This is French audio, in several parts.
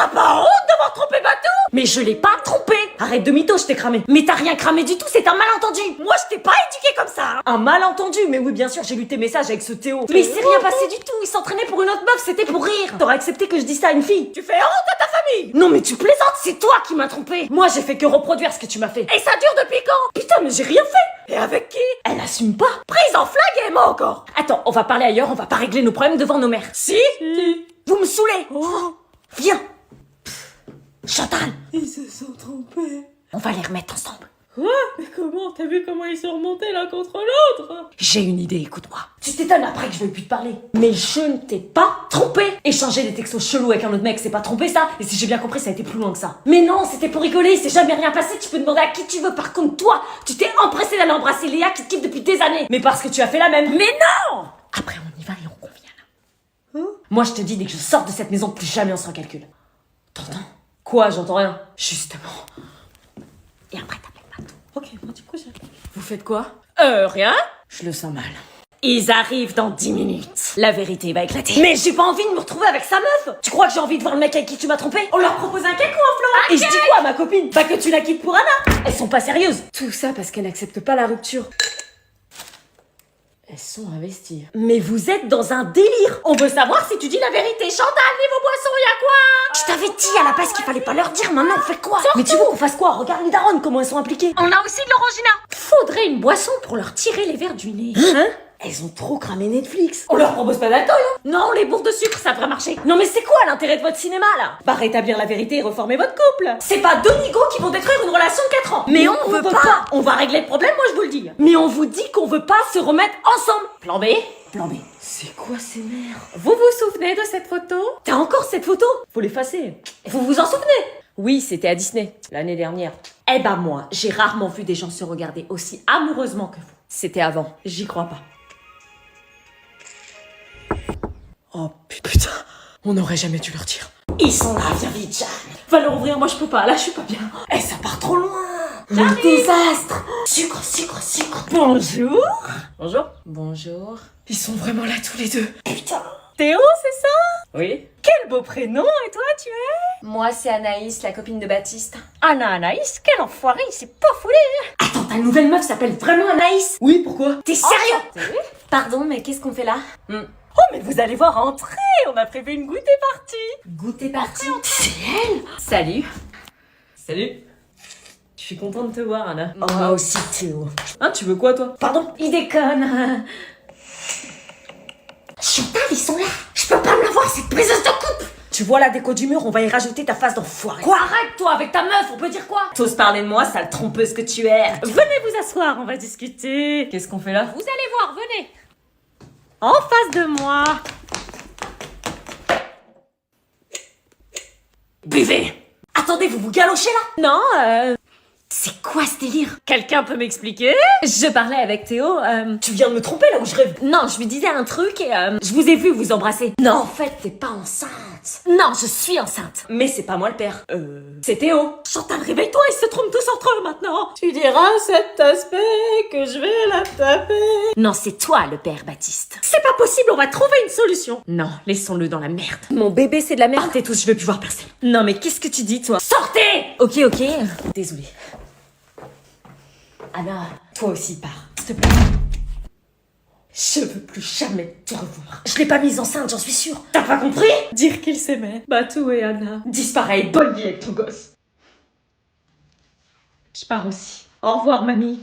T'as pas honte d'avoir trompé Batou? Mais je l'ai pas trompé. Arrête de mytho, je t'ai cramé. Mais t'as rien cramé du tout, c'est un malentendu. Moi, je t'ai pas éduqué comme ça. Un malentendu? Mais oui, bien sûr, j'ai lu tes messages avec ce Théo. Mais il s'est rien passé du tout, il s'entraînait pour une autre meuf, c'était pour rire. T'aurais accepté que je dise ça à une fille? Tu fais honte à ta famille. Non mais tu plaisantes, c'est toi qui m'as trompé. Moi, j'ai fait que reproduire ce que tu m'as fait. Et ça dure depuis quand? Putain, mais j'ai rien fait. Et avec qui? Elle assume pas. Prise en flag et moi encore. Attends, on va parler ailleurs, on va pas régler nos problèmes devant nos mères. Si? Vous me saoulez. Viens. Chantal. Ils se sont trompés. On va les remettre ensemble. Quoi? Mais comment? T'as vu comment ils sont remontés l'un contre l'autre? J'ai une idée, écoute-moi. Tu t'étonnes après que je veuille plus te parler. Mais je ne t'ai pas trompé. Échanger des textos chelous avec un autre mec, c'est pas trompé ça? Et si j'ai bien compris, ça a été plus loin que ça. Mais non, c'était pour rigoler, il s'est jamais rien passé, tu peux demander à qui tu veux. Par contre, toi, tu t'es empressé d'aller embrasser Léa qui te kiffe depuis des années. Mais parce que tu as fait la même. Mais non! Après, on y va et on convient là. Moi, je te dis, dès que je sors de cette maison, plus jamais on se recalcule. T'entends? Quoi? J'entends rien. Justement. Et après, t'appelles Batou. Ok, bon du coup j'appelle. Vous faites quoi? Rien. Je le sens mal. Ils arrivent dans 10 minutes. La vérité va éclater. Mais j'ai pas envie de me retrouver avec sa meuf. Tu crois que j'ai envie de voir le mec avec qui tu m'as trompé? On leur propose un cake ou un flan? Et je dis quoi à ma copine? Bah que tu la quittes pour Anna. Elles sont pas sérieuses. Tout ça parce qu'elles n'acceptent pas la rupture. Elles sont investies. Mais vous êtes dans un délire. On veut savoir si tu dis la vérité. Chantal, niveau boisson, y'a quoi? Je t'avais dit à la base qu'il fallait pas leur dire. Maintenant, on fait quoi? Mais tu veux qu'on fasse quoi? Regarde les darons, comment elles sont impliquées. On a aussi de l'orangina. Faudrait une boisson pour leur tirer les verres du nez. Hein? Elles ont trop cramé Netflix. On leur propose pas d'alcool, hein? Non, les bourres de sucre, ça devrait marcher. Non mais c'est quoi l'intérêt de votre cinéma, là? Bah rétablir la vérité et reformer votre couple. C'est pas deux nigauds qui vont détruire une relation de 4 ans. Mais on veut pas. On va régler le problème, moi je vous le dis. Mais on vous dit qu'on veut pas se remettre ensemble. Plan B? Plan B. C'est quoi ces merdes? Vous vous souvenez de cette photo? T'as encore cette photo? Faut l'effacer. Vous vous en souvenez? Oui, c'était à Disney, l'année dernière. Eh ben moi, j'ai rarement vu des gens se regarder aussi amoureusement que vous. C'était avant. J'y crois pas. Oh putain, on n'aurait jamais dû leur dire. Ils sont là, viens vite, Jeanne. Va leur ouvrir, moi je peux pas, là je suis pas bien. Eh, ça part trop loin. Le désastre. Sucre, sucre, sucre. Bonjour. Bonjour. Bonjour. Ils sont vraiment là tous les deux. Putain. Théo, c'est ça? Oui. Quel beau prénom, et toi tu es? Moi c'est Anaïs, la copine de Baptiste. Anaïs, quel enfoiré, il s'est pas foulé. Attends, ta nouvelle meuf s'appelle vraiment Anaïs? Oui, pourquoi? T'es sérieux? Enchantée. Pardon, mais qu'est-ce qu'on fait là? Oh mais vous allez voir entrer, on a prévu une goûter party. Goûter parti. C'est elle? Salut. Salut. Je suis contente de te voir, Anna. Moi aussi, Théo. Hein, tu veux quoi, toi? Pardon, il déconne. Chantal, ils sont là. Je peux pas me la voir, cette priseuse de coupe. Tu vois la déco du mur, on va y rajouter ta face d'enfoiré. Quoi? Arrête, toi, avec ta meuf, on peut dire quoi? T'oses parler de moi, sale trompeuse que tu es. Venez vous asseoir, on va discuter. Qu'est-ce qu'on fait là? Vous allez voir, venez. En face de moi. Buvez. Attendez, vous vous galochez là? Non, C'est quoi ce délire? quelqu'un peut m'expliquer? Je parlais avec Théo, Tu viens de me tromper là où je rêve. Non, je lui disais un truc et Je vous ai vu vous embrasser. Non, en fait, t'es pas enceinte. Non, je suis enceinte. Mais c'est pas moi le père. C'est Théo. Chantal, réveille-toi, ils se trompent tous entre eux maintenant. Tu diras cet aspect que je vais la taper. Non, c'est toi le père, Baptiste. C'est pas possible, on va trouver une solution. Non, laissons-le dans la merde. Mon bébé, c'est de la merde. Partez tous, je veux plus voir personne. Non mais qu'est-ce que tu dis, toi? Sortez! Ok. Désolée. Anna, toi aussi pars, s'il te plaît. Je veux plus jamais te revoir. Je l'ai pas mise enceinte, j'en suis sûre. T'as pas compris? Dire qu'ils s'aimaient, Batou et Anna. Dispareil, bonne vie avec ton gosse. Je pars aussi. Au revoir, mamie.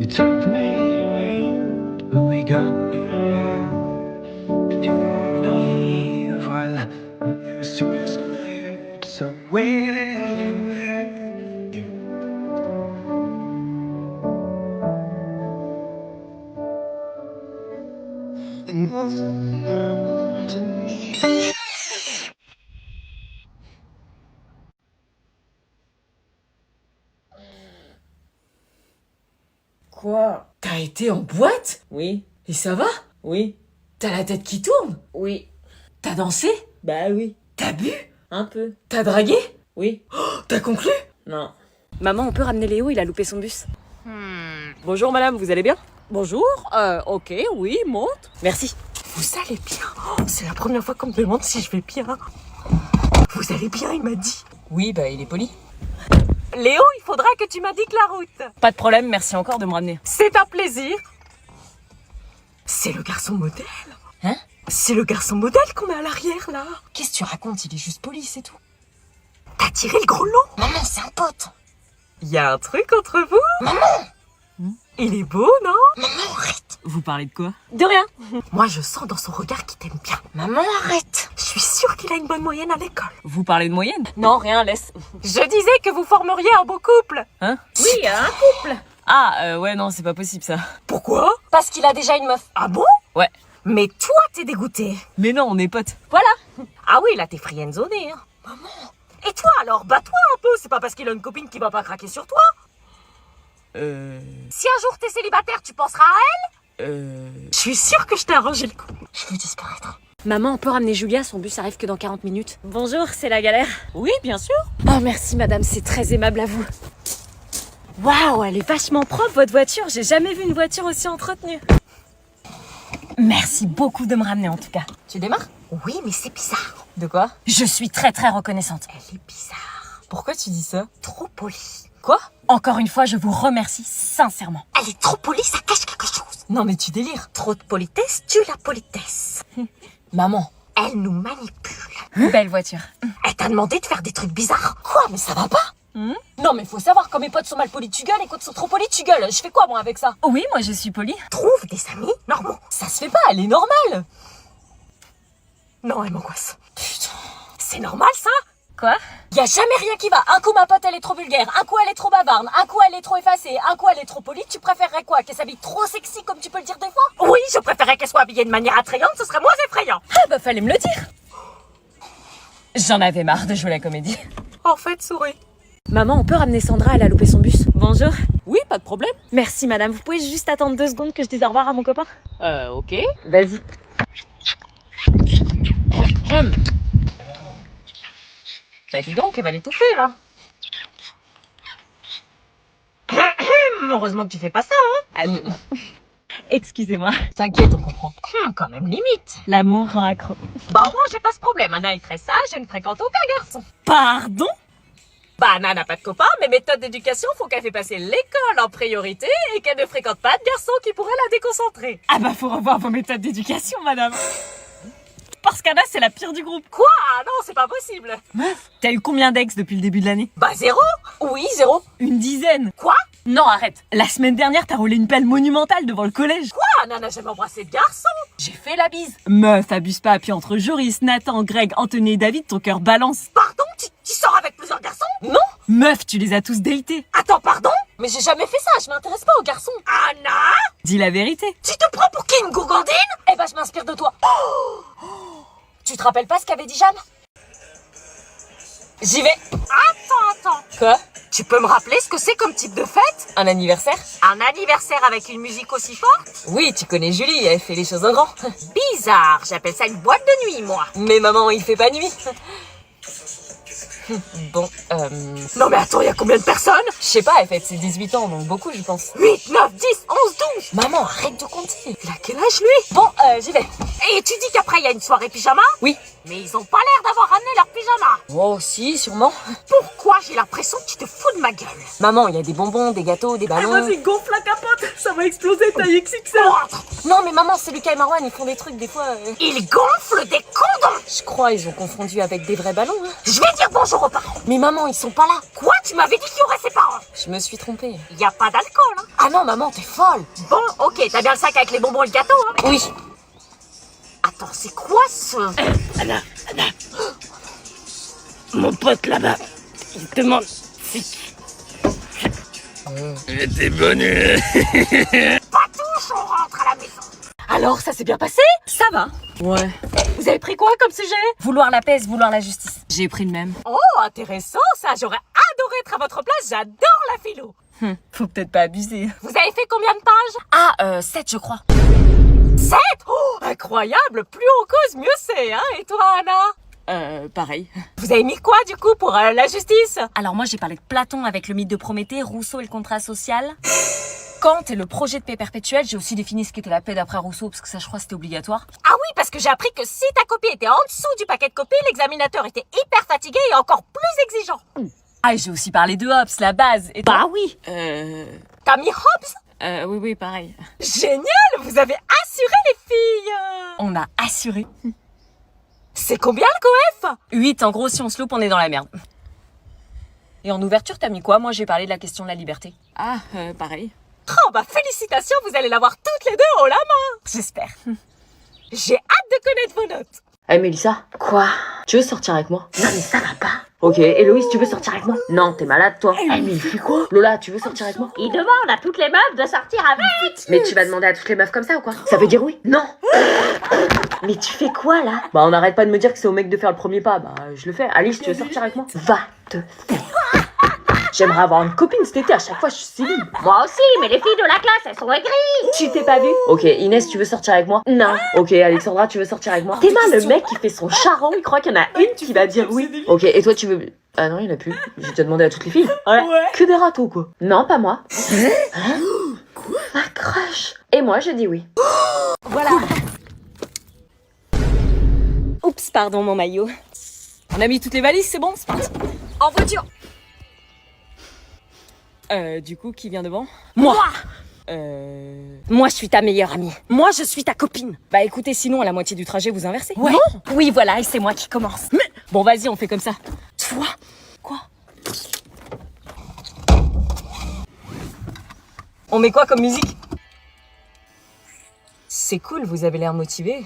You took me, but we got you leave while you're somewhere. Quoi? T'as été en boîte? Oui. Et ça va? Oui. T'as la tête qui tourne? Oui. T'as dansé? Bah oui. T'as bu? Un peu. T'as dragué? Oui. Oh, t'as conclu? Non. Maman, on peut ramener Léo, il a loupé son bus. Bonjour madame, vous allez bien? Bonjour, ok, oui, monte. Merci. Vous allez bien? Oh, c'est la première fois qu'on me demande si je vais bien. Vous allez bien, il m'a dit. Oui, bah il est poli. Léo, il faudra que tu m'indiques la route. Pas de problème, merci encore de me ramener. C'est un plaisir. C'est le garçon modèle. Hein? C'est le garçon modèle qu'on a à l'arrière, là. Qu'est-ce que tu racontes? Il est juste poli, c'est tout. T'as tiré le gros lot? Maman, c'est un pote. Il y a un truc entre vous? Maman! Il est beau, non? Maman, arrête! Vous parlez de quoi? De rien. Moi, je sens dans son regard qu'il t'aime bien. Maman, arrête! Je suis sûre qu'il a une bonne moyenne à l'école. Vous parlez de moyenne? Non, rien, laisse. Je disais que vous formeriez un beau couple. Hein? Oui, un couple. Ah, ouais, non, c'est pas possible ça. Pourquoi? Parce qu'il a déjà une meuf. Ah bon? Ouais. Mais toi, t'es dégoûté. Mais non, on est potes. Voilà. Ah oui, là, t'es friendzoné, hein. Maman. Et toi, alors, bats-toi un peu. C'est pas parce qu'il a une copine qui va pas craquer sur toi. Si un jour t'es célibataire, tu penseras à elle? Je suis sûre que je t'ai arrangé le coup. Je veux disparaître. Maman, on peut ramener Julia, son bus arrive que dans 40 minutes. Bonjour, c'est la galère. Oui, bien sûr. Oh merci madame, c'est très aimable à vous. Waouh, elle est vachement propre votre voiture, j'ai jamais vu une voiture aussi entretenue. Merci beaucoup de me ramener en tout cas. Tu démarres? Oui, mais c'est bizarre. De quoi? Je suis très très reconnaissante. Elle est bizarre. Pourquoi tu dis ça? Trop polie. Quoi? Encore une fois, je vous remercie sincèrement. Elle est trop polie, ça cache quelque chose. Non mais tu délires. Trop de politesse, tue la politesse. Maman, Elle nous manipule. belle voiture. Elle t'a demandé de faire des trucs bizarres. Quoi, mais ça va pas? Non mais faut savoir, quand mes potes sont mal polis, tu gueules, et quand ils sont trop polis, tu gueules. Je fais quoi moi avec ça? Oui, moi je suis polie. Trouve des amis normaux. Ça se fait pas, elle est normale. Non, elle m'angoisse. Putain. C'est normal, ça? Quoi? Y a jamais rien qui va. Un coup ma pote elle est trop vulgaire, un coup elle est trop bavarde, un coup elle est trop effacée, un coup elle est trop polie. Tu préférerais quoi? Qu'elle s'habille trop sexy comme tu peux le dire des fois? Oui, je préférais qu'elle soit habillée de manière attrayante, ce serait moins effrayant. Ah bah fallait me le dire. J'en avais marre de jouer la comédie. En fait, souris. Maman, on peut ramener Sandra, elle a loupé son bus. Bonjour. Oui, pas de problème. Merci madame, vous pouvez juste attendre 2 secondes que je dise au revoir à mon copain? Ok. Vas-y. Bah dis donc, elle va l'étouffer là. Heureusement que tu fais pas ça, hein. Excusez-moi. T'inquiète, on comprend. Quand même limite. L'amour rend accro. Bah moi, j'ai pas ce problème. Anna est très sage, je ne fréquente aucun garçon. Pardon? Bah Anna n'a pas de copain, mais méthode d'éducation faut qu'elle fait passer l'école en priorité et qu'elle ne fréquente pas de garçons qui pourraient la déconcentrer. Ah bah faut revoir vos méthodes d'éducation madame. Parce qu'Anna c'est la pire du groupe. Quoi? Non, c'est pas possible. Meuf, t'as eu combien d'ex depuis le début de l'année? Bah 0. Oui, 0. Une dizaine. Quoi? Non, arrête. La semaine dernière, t'as roulé une pelle monumentale devant le collège. Quoi? Anna n'a jamais embrassé de garçon. J'ai fait la bise. Meuf, abuse pas. Puis entre Joris, Nathan, Greg, Anthony et David, ton cœur balance. Pardon? Tu sors avec plusieurs garçons? Non. Meuf, tu les as tous datés. Attends, pardon? Mais j'ai jamais fait ça, je m'intéresse pas aux garçons. Anna? Dis la vérité. Tu te prends pour qui, une gourgandine? Eh ben, je m'inspire de toi. Tu te rappelles pas ce qu'avait dit Jeanne? J'y vais. Attends. Quoi? Tu peux me rappeler ce que c'est comme type de fête? Un anniversaire? Un anniversaire avec une musique aussi forte? Oui, tu connais Julie, elle fait les choses en grand. Bizarre, j'appelle ça une boîte de nuit, moi. Mais maman, il fait pas nuit. Bon, Non mais attends, il y a combien de personnes? je sais pas, elle fête ses 18 ans, donc beaucoup, je pense. 8, 9, 10, 11, 12. Maman, arrête de compter. Il a quel âge, lui? Bon, j'y vais. Et tu dis qu'après, il y a une soirée pyjama? Oui. Mais ils ont pas l'air d'avoir ramené leur pyjama. Oh, si, sûrement. Pourquoi j'ai l'impression que tu te fous de ma gueule? Maman, il y a des bonbons, des gâteaux, des ballons. gonfle la capote. Ça va exploser, taille XXL. Non, mais maman, c'est Lucas et Marwan, ils font des trucs des fois. Ils gonflent des condoms. Je crois, ils ont confondu avec des vrais ballons. Hein. Je vais dire bonjour aux parents. Mais maman, ils sont pas là. Quoi? Tu m'avais dit qu'il y aurait ses parents? Je me suis trompée. Il y a pas d'alcool, hein? Ah non, maman, t'es folle. Bon, ok, t'as bien le sac avec les bonbons et le gâteau, hein? Oui. Attends, c'est quoi ce... Anna. Mon pote là-bas, il te demande si Patouche, on rentre à la maison. Alors, ça s'est bien passé? Ça va. Ouais. Vous avez pris quoi comme sujet? Vouloir la paix, vouloir la justice. J'ai pris le même. Oh, intéressant ça, j'aurais adoré être à votre place, j'adore la philo. Faut peut-être pas abuser. Vous avez fait combien de pages? Ah, 7, je crois. 7? Oh, incroyable, plus on cause, mieux c'est, hein? Et toi, Anna? Pareil. Vous avez mis quoi, du coup, pour la justice? Alors moi, j'ai parlé de Platon avec le mythe de Prométhée, Rousseau et le contrat social. Quand et le projet de paix perpétuelle, j'ai aussi défini ce qu'était la paix d'après Rousseau, parce que ça, je crois, c'était obligatoire. Ah oui, parce que j'ai appris que si ta copie était en dessous du paquet de copies, l'examinateur était hyper fatigué et encore plus exigeant. Ah, et j'ai aussi parlé de Hobbes, la base. Et Bah oui. t'as mis Hobbes? Oui, pareil. Génial, vous avez assuré les filles. On a assuré. C'est combien le coef? 8, en gros, si on se loupe, on est dans la merde. Et en ouverture, t'as mis quoi? Moi, j'ai parlé de la question de la liberté. Ah, pareil. Oh bah félicitations, vous allez l'avoir toutes les deux haut la main. J'espère. J'ai hâte de connaître vos notes. Eh Mélissa. Quoi? Tu veux sortir avec moi? Non mais ça va pas. Ok, Héloïse, tu veux sortir avec moi? Non, t'es malade toi. Eh mais il fait quoi? Lola, tu veux sortir avec moi? Il demande à toutes les meufs de sortir avec. Mais tu vas demander à toutes les meufs comme ça ou quoi? Ça veut dire oui? Non. Mais tu fais quoi là? Bah on arrête pas de me dire que c'est au mec de faire le premier pas. Bah je le fais. Alice, tu veux sortir avec moi? Va te faire. J'aimerais avoir une copine cet été, à chaque fois je suis si libre. Moi aussi, mais les filles de la classe, elles sont aigries. Tu t'es pas vue? Ok, Inès, tu veux sortir avec moi? Non. Ok, Alexandra, tu veux sortir avec moi? Théma, le mec qui fait son charron, il croit qu'il y en a une qui va dire oui. Ok, et toi tu veux... Ah non, il y en a plus. J'ai déjà demandé à toutes les filles. Ouais. Que des râteaux quoi. Non, pas moi. Hein? Quoi? Ma crush. Et moi, je dis oui. Voilà. Oups, pardon, mon maillot. On a mis toutes les valises, c'est bon, c'est parti. En voiture. Du coup, qui vient devant? Moi. Moi, je suis ta meilleure amie. Moi, je suis ta copine. Bah écoutez, sinon, à la moitié du trajet, vous inversez. Ouais. Non. Oui, voilà, et c'est moi qui commence. Mais... Bon, vas-y, on fait comme ça. Toi? Quoi? On met quoi comme musique? C'est cool, vous avez l'air motivé.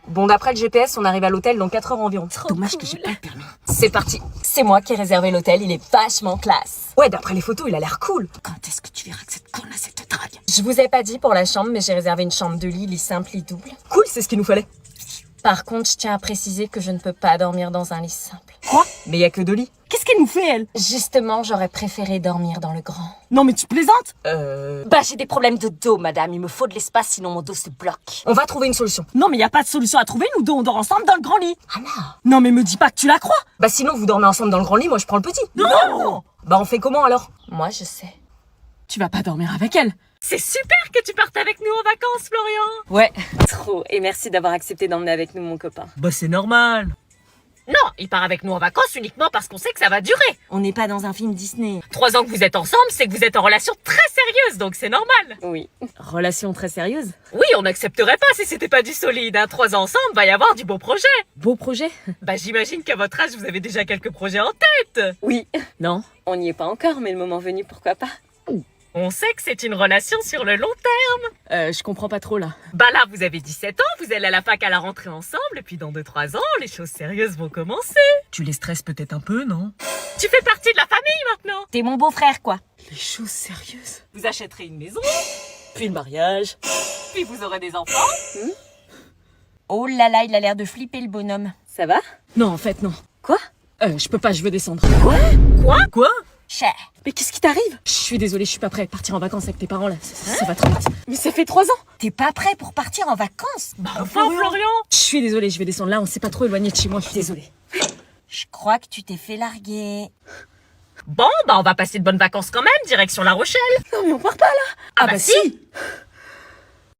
Bon, d'après le GPS, on arrive à l'hôtel dans 4 heures environ. Dommage que j'ai pas le permis. C'est parti. C'est moi qui ai réservé l'hôtel, il est vachement classe. Ouais, d'après les photos, il a l'air cool. Quand est-ce que tu verras que cette conne-là, cette drague? Je vous ai pas dit pour la chambre, mais j'ai réservé une chambre de lit simple, lit double. Cool, c'est ce qu'il nous fallait. Par contre, je tiens à préciser que je ne peux pas dormir dans un lit simple. Quoi? Mais y a que 2 lits. Qu'est-ce qu'elle nous fait, elle? Justement, j'aurais préféré dormir dans le grand. Non, mais tu plaisantes? Bah, j'ai des problèmes de dos, madame. Il me faut de l'espace, sinon mon dos se bloque. On va trouver une solution. Non, mais y a pas de solution à trouver, nous deux, on dort ensemble dans le grand lit. Ah non. Non, mais me dis pas que tu la crois. Bah, sinon, vous dormez ensemble dans le grand lit, moi je prends le petit. Non. Bah, on fait comment alors? Moi, je sais. Tu vas pas dormir avec elle. C'est super que tu partes avec nous en vacances, Florian. Ouais. Trop. Et merci d'avoir accepté d'emmener avec nous mon copain. Bah c'est normal. Non, il part avec nous en vacances uniquement parce qu'on sait que ça va durer. On n'est pas dans un film Disney. 3 ans que vous êtes ensemble, c'est que vous êtes en relation très sérieuse, donc c'est normal. Oui. Relation très sérieuse. Oui, on n'accepterait pas si c'était pas du solide. 3 ans ensemble, va y avoir du beau projet. Beau projet. Bah, j'imagine qu'à votre âge, vous avez déjà quelques projets en tête. Oui. Non. On n'y est pas encore, mais le moment venu, pourquoi pas. On sait que c'est une relation sur le long terme. Je comprends pas trop là. Bah là, vous avez 17 ans, vous allez à la fac à la rentrée ensemble, et puis dans 2-3 ans, les choses sérieuses vont commencer. Tu les stresses peut-être un peu, non? Tu fais partie de la famille maintenant. T'es mon beau-frère, quoi. Les choses sérieuses. Vous achèterez une maison, Puis le mariage. puis vous aurez des enfants. Oh là là, il a l'air de flipper, le bonhomme. Ça va? Non, en fait, non. Quoi? Je peux pas, je veux descendre. Quoi? Cher. Mais qu'est-ce qui t'arrive? Je suis désolée, je suis pas prête. Partir en vacances avec tes parents, là, ça va trop vite. Mais ça fait 3 ans. T'es pas prêt pour partir en vacances? Bah enfin, Florian. Je suis désolée, je vais descendre là, on s'est pas trop éloigné de chez moi, je suis désolée. Je crois que tu t'es fait larguer. Bon, bah on va passer de bonnes vacances quand même, direction La Rochelle. Non, mais on part pas là. Ah bah si.